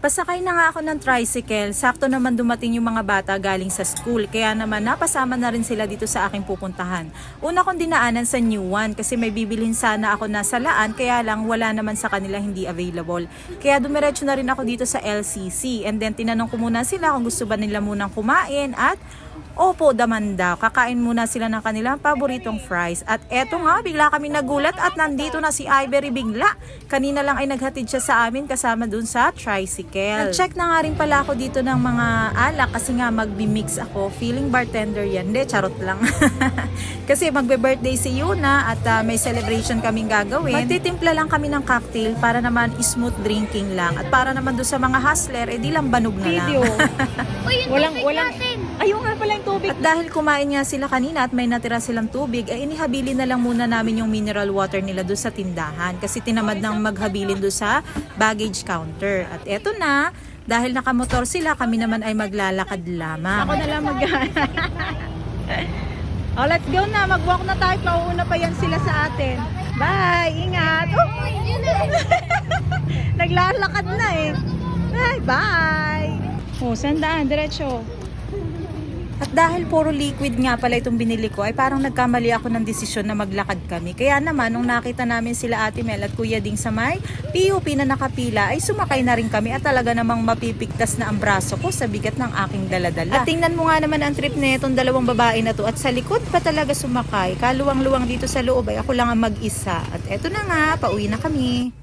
Pasakay na nga ako ng tricycle, sakto naman dumating yung mga bata galing sa school, kaya naman napasama na rin sila dito sa aking pupuntahan. Una kong dinaanan sa New One kasi may bibilhin sana ako na sa Laan, kaya lang wala naman sa kanila, hindi available. Kaya dumiretso na rin ako dito sa LCC, and then tinanong ko muna sila kung gusto ba nila munang kumain at opo, daman daw. Kakain muna sila ng kanilang paboritong fries. At eto nga, bigla kami nagulat at nandito na si Ivory bigla. Kanina lang ay naghatid siya sa amin kasama dun sa tricycle. Nag-check na nga rin pala ako dito ng mga alak kasi nga magbi-mix ako. Feeling bartender yan. Hindi, charot lang. Kasi magbe-birthday si Yuna at may celebration kaming gagawin. Magtitimpla lang kami ng cocktail para naman smooth drinking lang. At para naman doon sa mga hustler, di lang banog na lang. Walang ayun nga pala yung tubig. At dahil kumain nga sila kanina at may natira silang tubig, ay inihabili na lang muna namin yung mineral water nila doon sa tindahan. Kasi tinamad nang maghabilin doon sa baggage counter. At eto na, dahil nakamotor sila, kami naman ay maglalakad lamang. Ako na lang Oh, let's go na. Mag-walk na tayo. Pauuna pa yan sila sa atin. Bye! Ingat! Oh. Naglalakad na eh. Ay, bye! Oh, sandaan. Diretso. At dahil puro liquid nga pala itong binili ko, ay parang nagkamali ako ng desisyon na maglakad kami. Kaya naman, nung nakita namin sila Ate Mel at Kuya Ding sa may PUP na nakapila, ay sumakay na rin kami at talaga namang mapipigtas na ang braso ko sa bigat ng aking daladala. At tingnan mo nga naman ang trip na itong dalawang babae na to at sa likod pa talaga sumakay. Kaluwang-luwang dito sa loob ay ako lang ang mag-isa. At eto na nga, pauwi na kami.